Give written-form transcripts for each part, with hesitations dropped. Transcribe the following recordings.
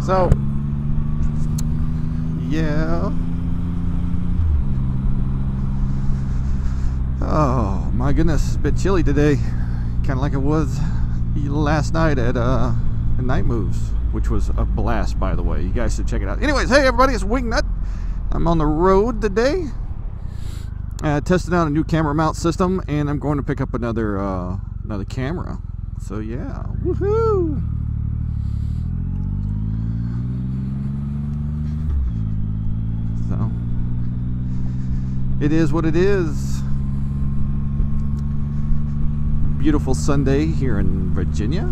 So, yeah. Oh my goodness, it's a bit chilly today. Kind of like it was last night at Night Moves, which was a blast, by the way. You guys should check it out. Anyways, hey everybody, it's Wingnut. I'm on the road today, testing out a new camera mount system, and I'm going to pick up another camera. So yeah, woohoo! So it is what it is. Beautiful Sunday here in Virginia.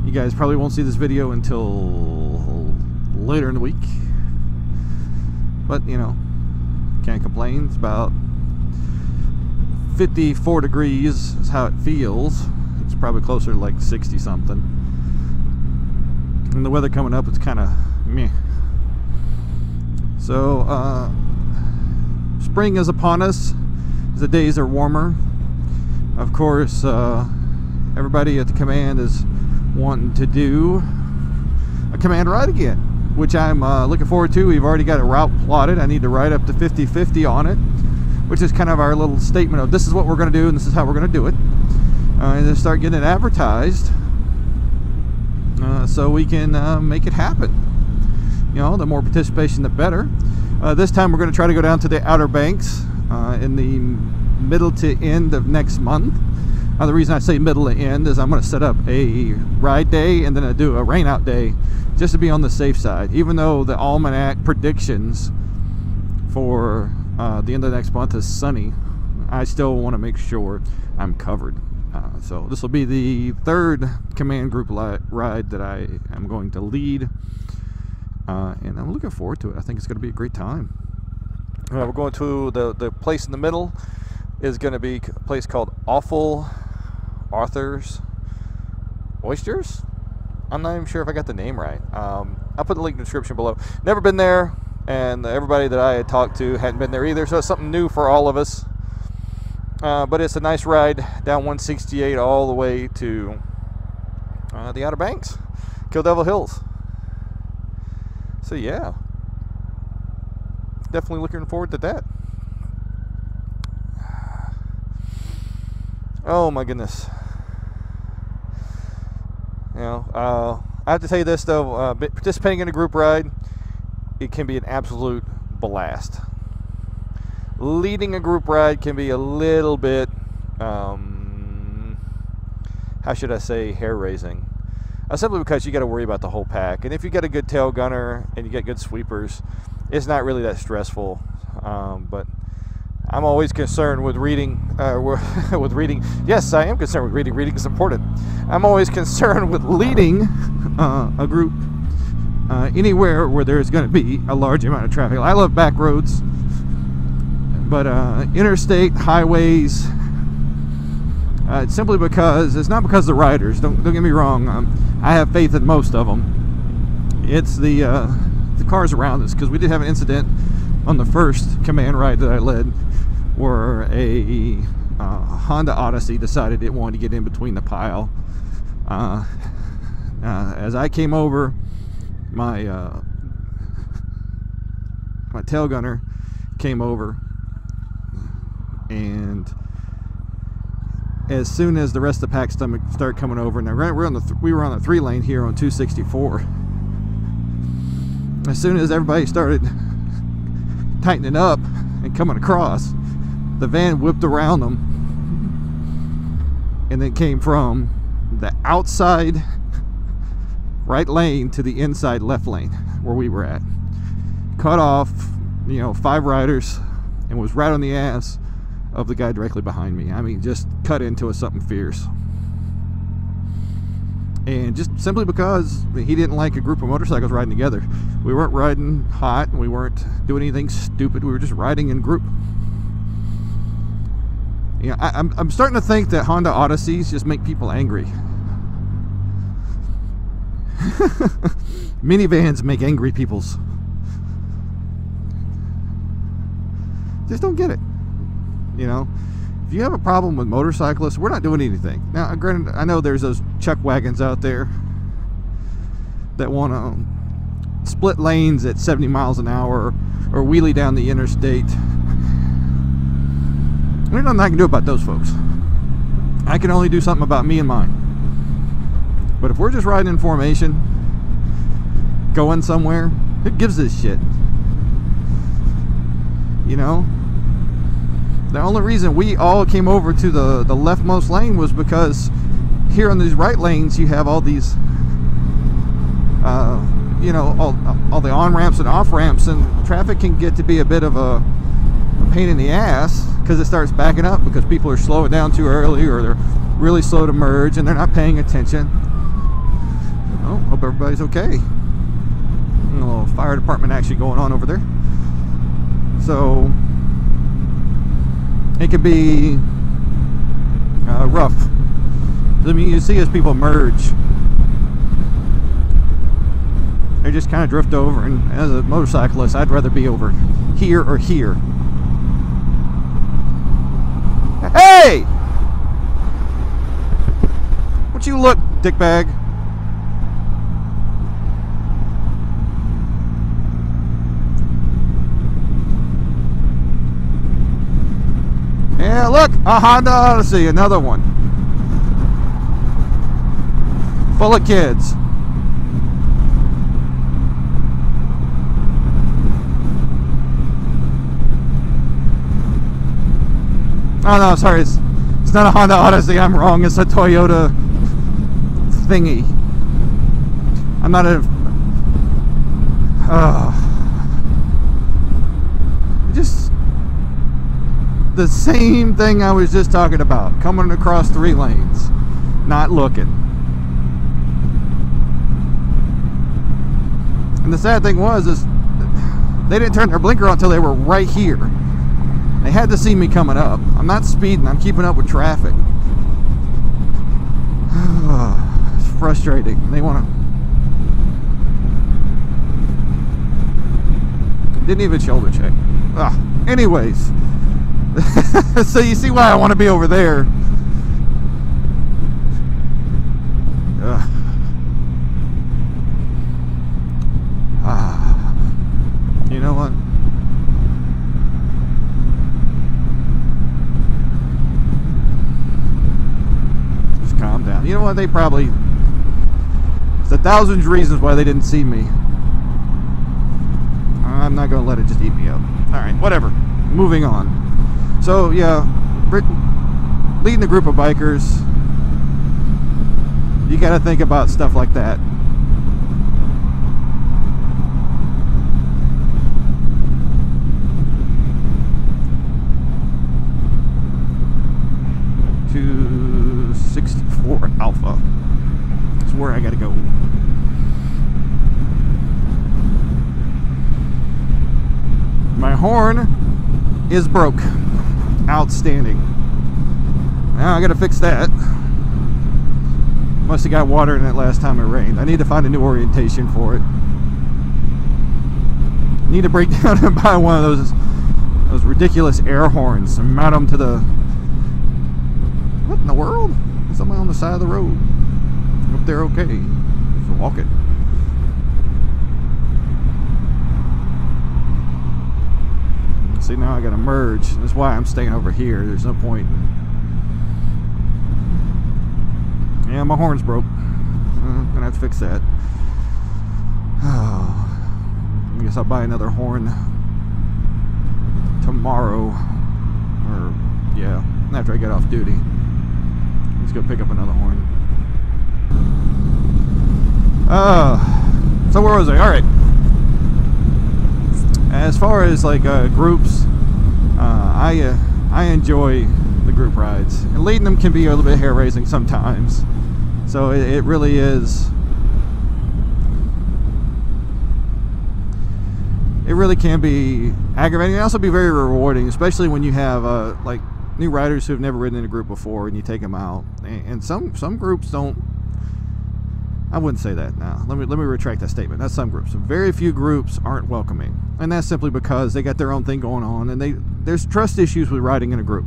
You guys probably won't see this video until later in the week, but you know, can't complain. It's about 54 degrees is how it feels. It's probably closer to like 60 something, and the weather coming up, it's kind of meh. So spring is upon us. The days are warmer. Of course, everybody at the command is wanting to do a command ride again, which I'm looking forward to. We've already got a route plotted. I need to ride up to 50/50 on it, which is kind of our little statement of this is what we're going to do and this is how we're going to do it. And then start getting it advertised so we can make it happen. You know, the more participation, the better. This time we're going to try to go down to the Outer Banks in the middle to end of next month. The reason I say middle to end is I'm going to set up a ride day and then I do a rain out day just to be on the safe side. Even though the almanac predictions for the end of next month is sunny, I still want to make sure I'm covered. So this will be the third command group ride that I am going to lead, and I'm looking forward to it. I think it's going to be a great time. We're going to the place in the middle is going to be a place called Awful Arthur's Oysters. I'm not even sure if I got the name right. I'll put the link in the description below. Never been there, and everybody that I had talked to hadn't been there either, so it's something new for all of us. But it's a nice ride down 168 all the way to the Outer Banks, Kill Devil Hills. So yeah, definitely looking forward to that. Oh my goodness. You know, I have to tell you this though, participating in a group ride, it can be an absolute blast. Leading a group ride can be a little bit, how should I say, hair-raising. Simply because you got to worry about the whole pack. And if you get a good tail gunner and you get good sweepers, it's not really that stressful. But I'm always concerned with reading, with reading. Yes, I am concerned with reading. Reading is important. I'm always concerned with leading a group anywhere where there's going to be a large amount of traffic. I love back roads, but interstate highways, simply because it's not because of the riders. Don't get me wrong. I have faith in most of them. It's the cars around us, because we did have an incident on the first command ride that I led, where a Honda Odyssey decided it wanted to get in between the pile. As I came over, my tail gunner came over, and as soon as the rest of the pack started coming over, now we were on the 3-lane here on 264. As soon as everybody started tightening up and coming across, the van whipped around them and then came from the outside right lane to the inside left lane where we were at. Cut off, you know, 5 riders, and was right on the ass of the guy directly behind me. I mean, just cut into us something fierce. And just simply because he didn't like a group of motorcycles riding together. We weren't riding hot, and we weren't doing anything stupid. We were just riding in group. You know, I'm starting to think that Honda Odysseys just make people angry. Minivans make angry peoples. Just don't get it. You know, if you have a problem with motorcyclists, we're not doing anything. Now, granted, I know there's those chuck wagons out there that want to split lanes at 70 miles an hour or wheelie down the interstate. There's nothing I can do about those folks. I can only do something about me and mine. But if we're just riding in formation, going somewhere, who gives this shit? You know? The only reason we all came over to the leftmost lane was because here on these right lanes you have all these you know, all the on-ramps and off-ramps, and traffic can get to be a bit of a pain in the ass because it starts backing up because people are slowing down too early, or they're really slow to merge and they're not paying attention. Oh, hope everybody's okay. A little fire department action going on over there. So it could be rough. I mean, you see as people merge, they just kind of drift over, and as a motorcyclist, I'd rather be over here or here. Hey! What you look, dickbag? Yeah, look, a Honda Odyssey, another one. Full of kids. Oh no, sorry, it's not a Honda Odyssey, I'm wrong, it's a Toyota thingy. I'm not a... just the same thing I was just talking about, coming across 3 lanes, not looking. And the sad thing was is they didn't turn their blinker on until they were right here. They had to see me coming up. I'm not speeding, I'm keeping up with traffic. It's frustrating. They want to... Didn't even shoulder check. Anyways. So you see why I want to be over there. You know what? Calm down. You know what? They probably... There's 1,000 reasons why they didn't see me. I'm not going to let it just eat me up. Alright, whatever. Moving on. So, yeah, leading a group of bikers, you got to think about stuff like that. Alpha. That's where I gotta go. My horn is broke. Outstanding. Now I gotta fix that. Must have got water in it last time it rained. I need to find a new orientation for it. Need to break down and buy one of those ridiculous air horns and mount them to the... What in the world? Somebody on the side of the road. Hope they're okay. So walk it. See, now I gotta merge. That's why I'm staying over here. There's no point. Yeah, my horn's broke. I'm gonna have to fix that. I guess I'll buy another horn tomorrow. Or, yeah, after I get off duty. Let's go pick up another horn. So where was I? Alright. As far as like groups, I enjoy the group rides. And leading them can be a little bit hair-raising sometimes. So it really is. It really can be aggravating. It can also be very rewarding, especially when you have like new riders who have never ridden in a group before, and you take them out. And some groups don't. I wouldn't say that now. Let me retract that statement. That's some groups. Very few groups aren't welcoming, and that's simply because they got their own thing going on, and there's trust issues with riding in a group.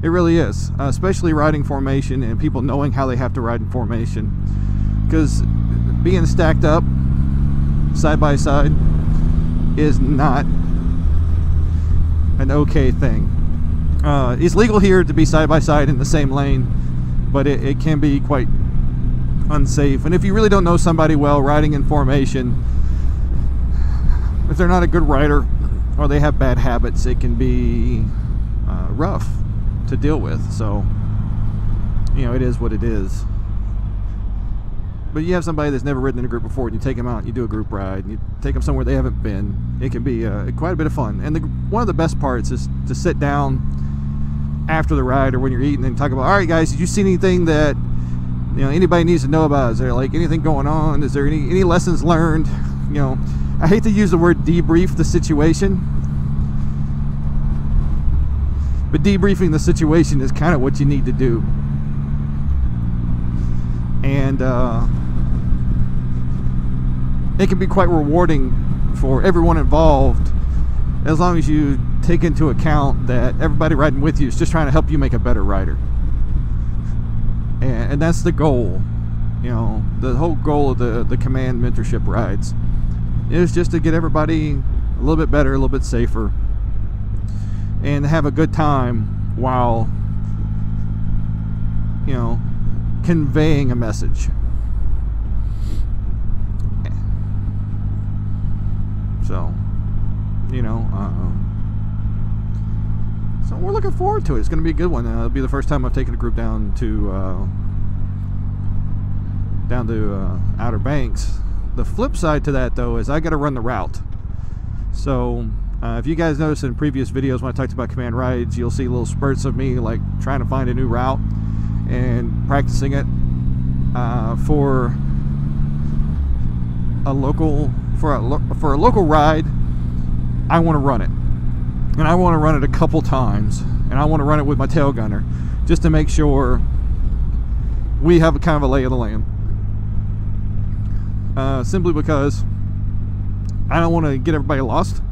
It really is, especially riding formation and people knowing how they have to ride in formation. Because being stacked up side by side is not an okay thing. It's legal here to be side by side in the same lane, but it can be quite unsafe. And if you really don't know somebody well riding in formation, if they're not a good rider or they have bad habits, it can be rough to deal with. So, you know, it is what it is. But you have somebody that's never ridden in a group before, and you take them out and you do a group ride and you take them somewhere they haven't been. It can be quite a bit of fun. And one of the best parts is to sit down after the ride or when you're eating and talk about, all right guys, did you see anything that, you know, anybody needs to know about? Is there like anything going on? Is there any lessons learned? You know, I hate to use the word debrief the situation, but debriefing the situation is kind of what you need to do. And it can be quite rewarding for everyone involved, as long as you take into account that everybody riding with you is just trying to help you make a better rider. And that's the goal. You know, the whole goal of the command mentorship rides is just to get everybody a little bit better, a little bit safer, and have a good time while, you know, conveying a message. So, you know, so we're looking forward to it. It's going to be a good one. It'll be the first time I've taken a group down to Outer Banks. The flip side to that, though, is I got to run the route. So if you guys noticed in previous videos when I talked about command rides, you'll see little spurts of me like trying to find a new route and practicing it for a local ride. I want to run it, and I want to run it a couple times, and I want to run it with my tail gunner just to make sure we have a kind of a lay of the land. Simply because I don't want to get everybody lost,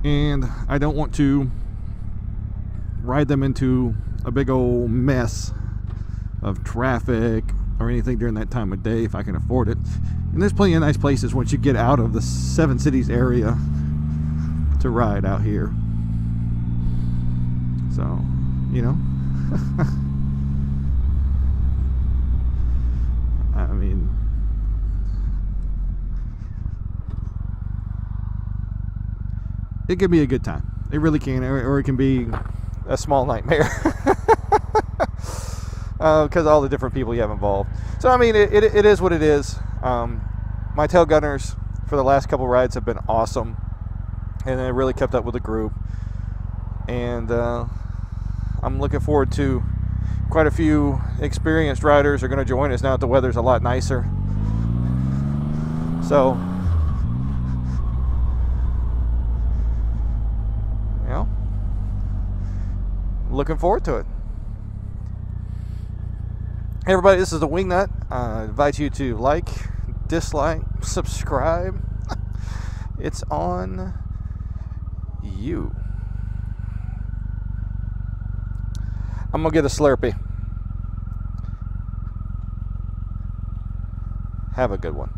and I don't want to ride them into a big old mess of traffic or anything during that time of day if I can afford it. And there's plenty of nice places once you get out of the 7 cities area to ride out here. So, you know, I mean, it can be a good time. It really can, or it can be a small nightmare because all the different people you have involved. So I mean, it is what it is. My tail gunners for the last couple rides have been awesome, and they really kept up with the group. And I'm looking forward to quite a few experienced riders are going to join us now that the weather's a lot nicer. So, you know, looking forward to it. Hey everybody, this is the Wingnut. I invite you to like, dislike, subscribe. It's on you. I'm gonna get a Slurpee. Have a good one.